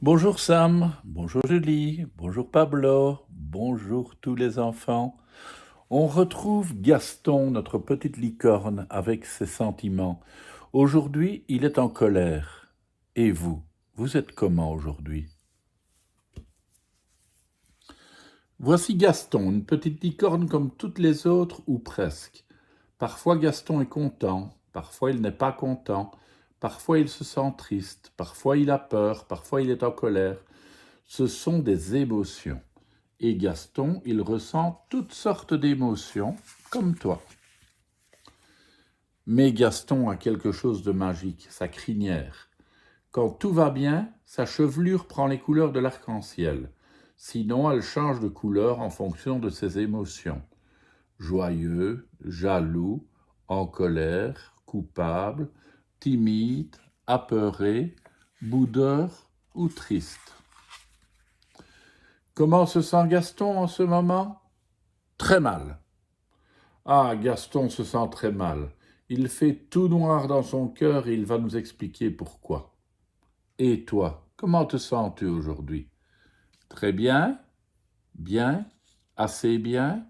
Bonjour Sam, bonjour Julie, bonjour Pablo, bonjour tous les enfants. On retrouve Gaston, notre petite licorne, avec ses sentiments. Aujourd'hui, il est en colère. Et vous êtes comment aujourd'hui? Voici Gaston, une petite licorne comme toutes les autres, ou presque. Parfois Gaston est content, parfois il n'est pas content, parfois il se sent triste, parfois il a peur, parfois il est en colère. Ce sont des émotions. Et Gaston, il ressent toutes sortes d'émotions, comme toi. Mais Gaston a quelque chose de magique, sa crinière. Quand tout va bien, sa chevelure prend les couleurs de l'arc-en-ciel. Sinon, elle change de couleur en fonction de ses émotions. Joyeux, jaloux, en colère, coupable, timide, apeuré, boudeur ou triste. Comment se sent Gaston en ce moment? Très mal. Ah, Gaston se sent très mal. Il fait tout noir dans son cœur et il va nous expliquer pourquoi. Et toi, comment te sens-tu aujourd'hui? Très bien? Bien? Assez bien?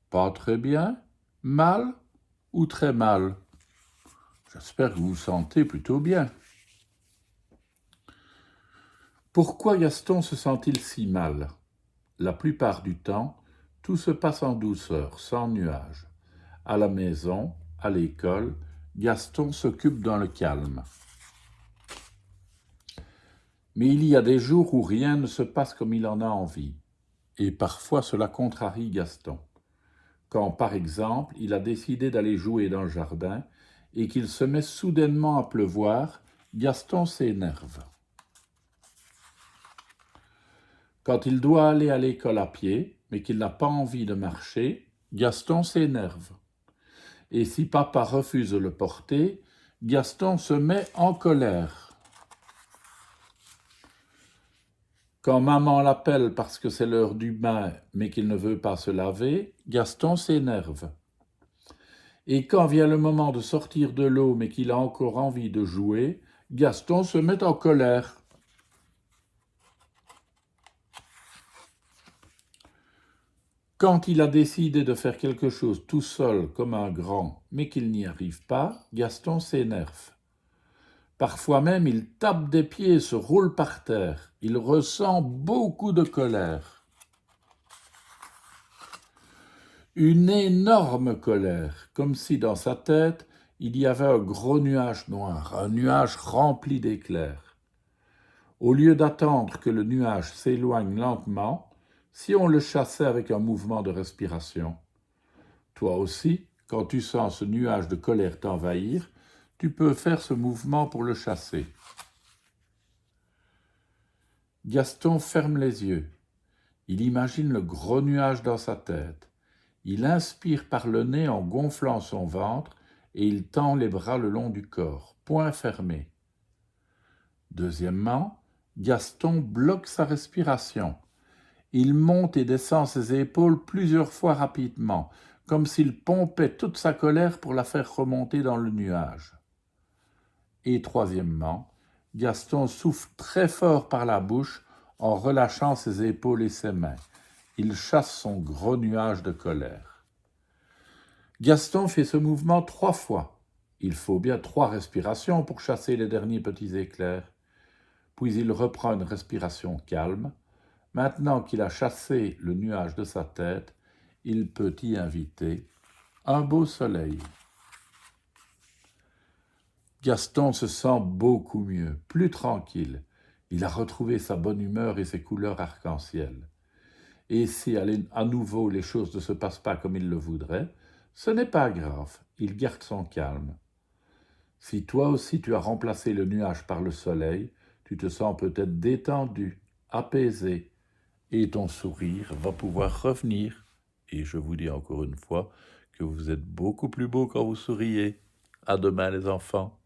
Pas très bien? Mal? Ou très mal? J'espère que vous vous sentez plutôt bien. Pourquoi Gaston se sent-il si mal? La plupart du temps, tout se passe en douceur, sans nuages. À la maison, à l'école, Gaston s'occupe dans le calme. Mais il y a des jours où rien ne se passe comme il en a envie. Et parfois cela contrarie Gaston. Quand, par exemple, il a décidé d'aller jouer dans le jardin et qu'il se met soudainement à pleuvoir, Gaston s'énerve. Quand il doit aller à l'école à pied, mais qu'il n'a pas envie de marcher, Gaston s'énerve. Et si papa refuse de le porter, Gaston se met en colère. Quand maman l'appelle parce que c'est l'heure du bain, mais qu'il ne veut pas se laver, Gaston s'énerve. Et quand vient le moment de sortir de l'eau, mais qu'il a encore envie de jouer, Gaston se met en colère. Quand il a décidé de faire quelque chose tout seul comme un grand, mais qu'il n'y arrive pas, Gaston s'énerve. Parfois même, il tape des pieds et se roule par terre. Il ressent beaucoup de colère. Une énorme colère, comme si dans sa tête, il y avait un gros nuage noir, un nuage rempli d'éclairs. Au lieu d'attendre que le nuage s'éloigne lentement, si on le chassait avec un mouvement de respiration. Toi aussi, quand tu sens ce nuage de colère t'envahir, tu peux faire ce mouvement pour le chasser. Gaston ferme les yeux. Il imagine le gros nuage dans sa tête. Il inspire par le nez en gonflant son ventre et il tend les bras le long du corps, poings fermés. Deuxièmement, Gaston bloque sa respiration. Il monte et descend ses épaules plusieurs fois rapidement, comme s'il pompait toute sa colère pour la faire remonter dans le nuage. Et troisièmement, Gaston souffle très fort par la bouche en relâchant ses épaules et ses mains. Il chasse son gros nuage de colère. Gaston fait ce mouvement 3 fois. Il faut bien 3 respirations pour chasser les derniers petits éclairs. Puis il reprend une respiration calme. Maintenant qu'il a chassé le nuage de sa tête, il peut y inviter un beau soleil. Gaston se sent beaucoup mieux, plus tranquille. Il a retrouvé sa bonne humeur et ses couleurs arc-en-ciel. Et si à nouveau les choses ne se passent pas comme il le voudrait, ce n'est pas grave, il garde son calme. Si toi aussi tu as remplacé le nuage par le soleil, tu te sens peut-être détendu, apaisé, et ton sourire va pouvoir revenir. Et je vous dis encore une fois que vous êtes beaucoup plus beau quand vous souriez. À demain les enfants.